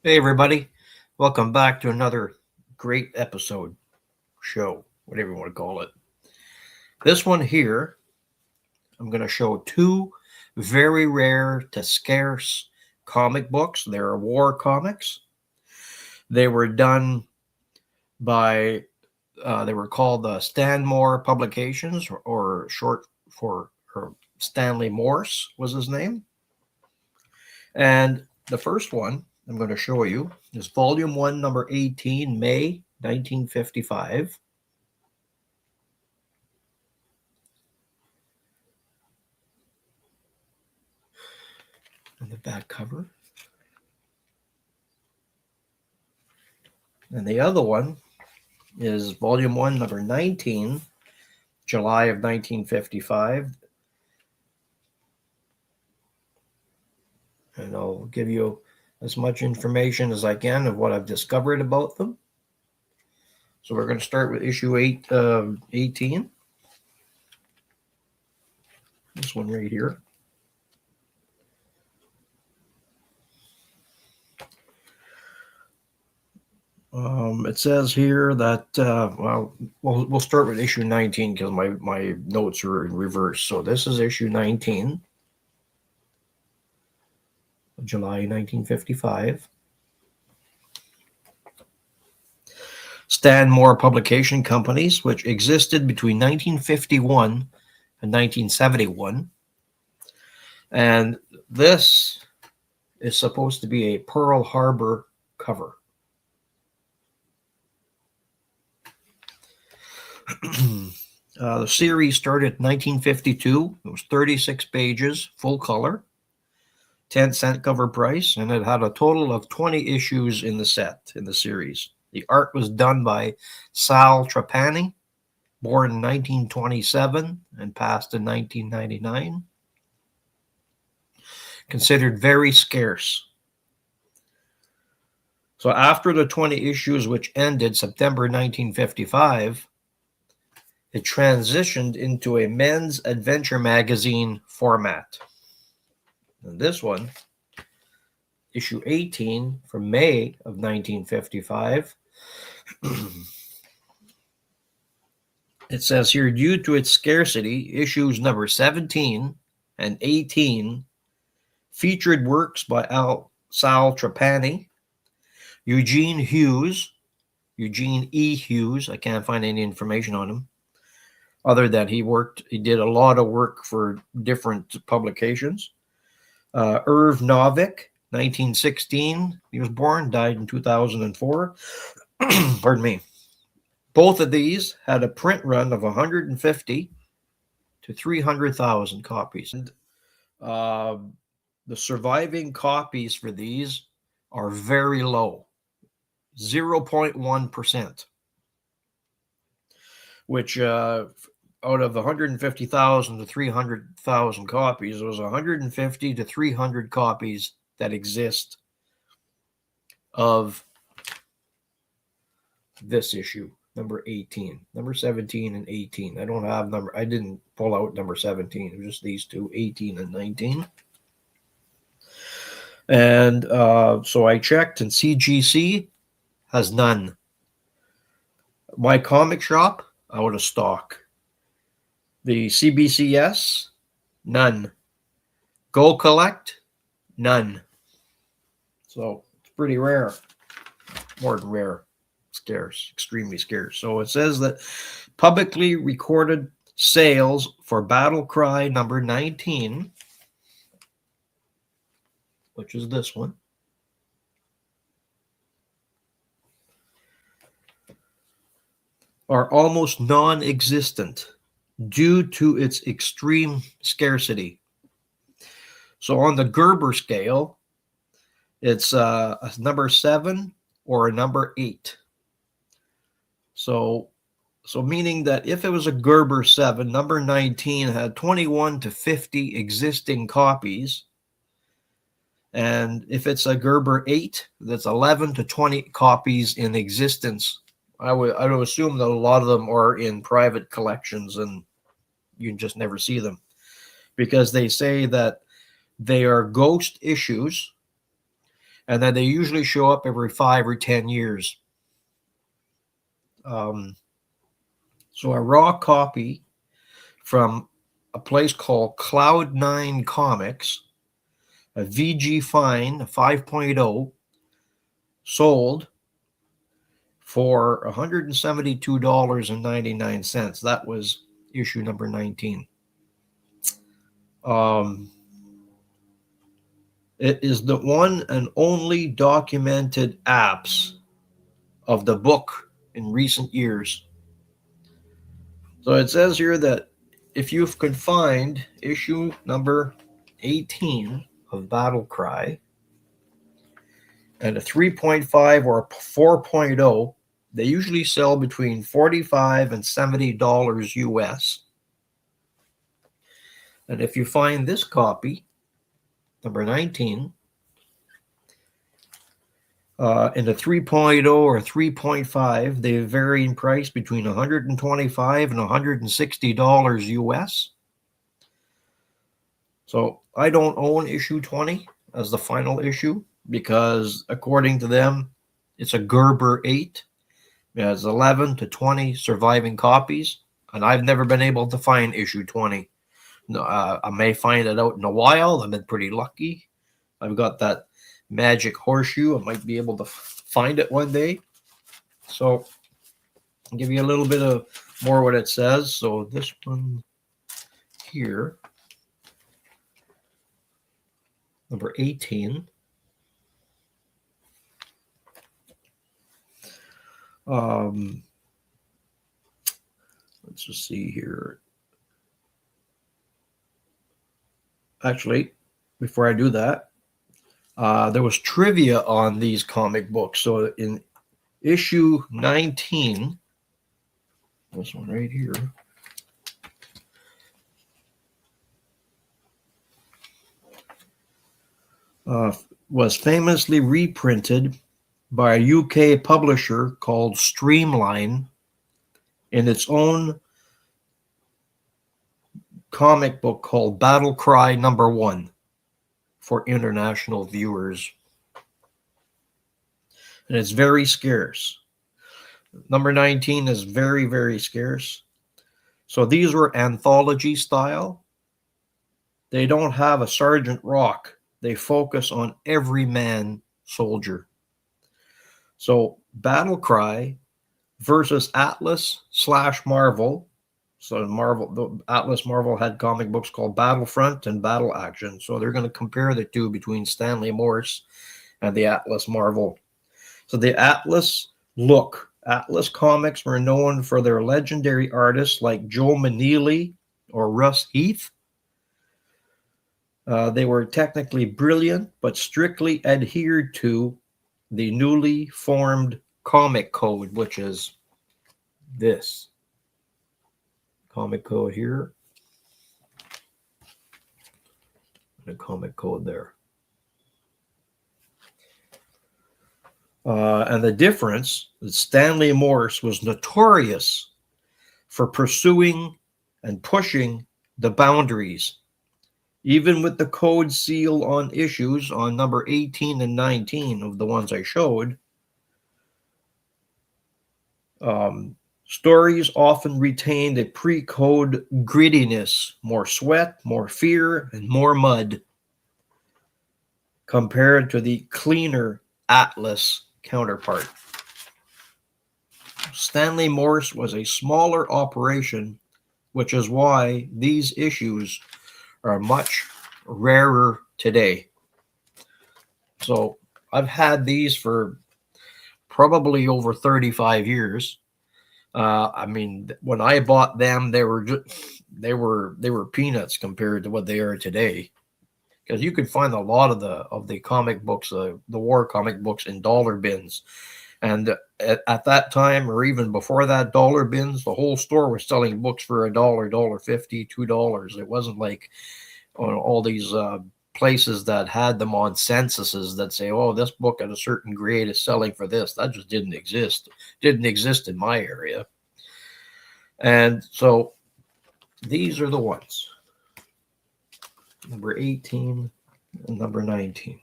Hey, everybody. Welcome back to another great episode, show, whatever you want to call it. This one here, I'm going to show two very rare to scarce comic books. They're war comics. They were done by, they were called Stanmore Publications, or short for or Stanley Morse was his name. And the first one I'm going to show you is Volume 1, Number 18, May 1955. And the back cover. And the other one is Volume 1, Number 19, July of 1955. And I'll give you as much information as I can of what I've discovered about them. So we're going to start with issue 18. This one right here. It says here that, we'll start with issue 19 because my notes are in reverse. So this is issue 19, July 1955. Stanmore Publication Companies, which existed between 1951 and 1971. And this is supposed to be a Pearl Harbor cover. The series started in 1952. It was 36 pages, full color, 10-cent cover price, and it had a total of 20 issues in the set, in the series. The art was done by Sal Trapani, born in 1927 and passed in 1999. Considered very scarce. So after the 20 issues, which ended September 1955, it transitioned into a men's adventure magazine format. And this one, issue 18 from May of 1955, it says here, due to its scarcity, issues number 17 and 18 featured works by Sal Trapani, Eugene E. Hughes. I can't find any information on him, other than he did a lot of work for different publications. Irv Novick, 1916, he was born, died in 2004. Pardon me. Both of these had a print run of 150 to 300,000 copies. And the surviving copies for these are very low, 0.1%, which out of 150,000 to 300,000 copies, there was 150 to 300 copies that exist of this issue, number 18, number 17 and 18. I didn't pull out number 17, it was just these two, 18 and 19. And so I checked, and CGC has none. My Comic Shop, out of stock. The CBCS, none. Go Collect, none. So it's pretty rare. More than rare. Scarce, extremely scarce. So it says that publicly recorded sales for Battle Cry number 19, which is this one, are almost non-existent due to its extreme scarcity. So on the Gerber scale, it's a number 7 or a number 8. So meaning that if it was a Gerber 7, number 19 had 21 to 50 existing copies. And if it's a Gerber 8, that's 11 to 20 copies in existence. I would assume that a lot of them are in private collections and you just never see them, because they say that they are ghost issues and then they usually show up every 5 or 10 years. So a raw copy from a place called Cloud9 Comics, a VG Fine 5.0, sold for $172.99. That was issue number 19. It is the one and only documented apse of the book in recent years. So it says here that if you can find issue number 18 of Battle Cry and a 3.5 or a 4.0, they usually sell between $45 and $70 US. And if you find this copy, number 19, in the 3.0 or 3.5, they vary in price between $125 and $160 US. So I don't own issue 20 as the final issue because according to them, it's a Gerber 8. It has 11 to 20 surviving copies, and I've never been able to find issue 20. I may find it out in a while. I've been pretty lucky. I've got that magic horseshoe. I might be able to find it one day. So I'll give you a little bit of more what it says. So this one here, number 18. Let's just see here. Actually, before I do that, there was trivia on these comic books. So in issue 19, this one right here, was famously reprinted by a UK publisher called Streamline in its own comic book called Battle Cry number 1 for international viewers. And it's very scarce. Number 19 is very, very scarce. So these were anthology style. They don't have a Sergeant Rock. They focus on everyman soldier. So Battle Cry versus Atlas / Marvel. So Marvel had comic books called Battlefront and Battle Action. So they're going to compare the two between Stanley Morse and the Atlas Marvel. So the Atlas Comics were known for their legendary artists like Joe Maneely or Russ Heath. They were technically brilliant, but strictly adhered to the newly formed comic code, which is this comic code here, and a comic code there. And the difference is Stanley Morse was notorious for pursuing and pushing the boundaries. Even with the code seal on issues on number 18 and 19 of the ones I showed, stories often retained a pre-code grittiness, more sweat, more fear, and more mud compared to the cleaner Atlas counterpart. Stanley Morse was a smaller operation, which is why these issues are much rarer today. So I've had these for probably over 35 years. I mean, when I bought them, they were peanuts compared to what they are today. Because you could find a lot of the comic books, the war comic books, in dollar bins. And at that time, or even before that, dollar bins, the whole store was selling books for $1, $1.50, $2. It wasn't like on all these places that had them on censuses that say, oh, this book at a certain grade is selling for this. That just didn't exist. Didn't exist in my area. And so these are the ones. Number 18 and number 19.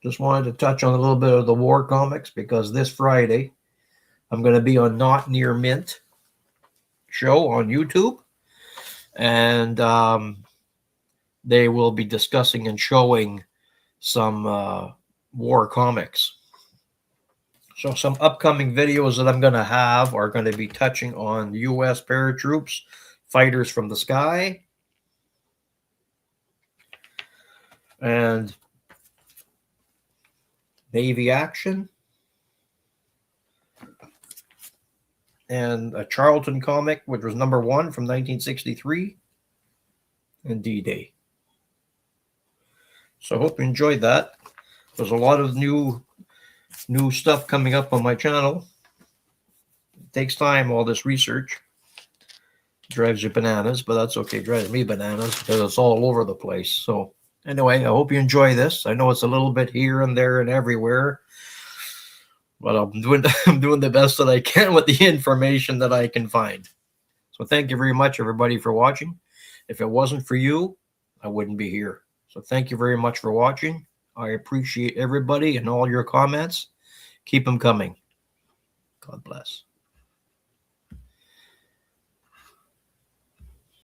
just wanted to touch on a little bit of the war comics because this Friday I'm going to be on Not Near Mint show on YouTube, and they will be discussing and showing some war comics. So some upcoming videos that I'm going to have are going to be touching on U.S. paratroops, fighters from the sky, and Navy action, and a Charlton comic, which was #1 from 1963, and D-Day. So I hope you enjoyed that. There's a lot of new stuff coming up on my channel. It takes time, all this research. It drives you bananas, but that's okay. It drives me bananas because it's all over the place. So anyway, I hope you enjoy this. I know it's a little bit here and there and everywhere, but I'm doing the best that I can with the information that I can find. So thank you very much, everybody, for watching. If it wasn't for you, I wouldn't be here. So thank you very much for watching. I appreciate everybody and all your comments. Keep them coming. God bless.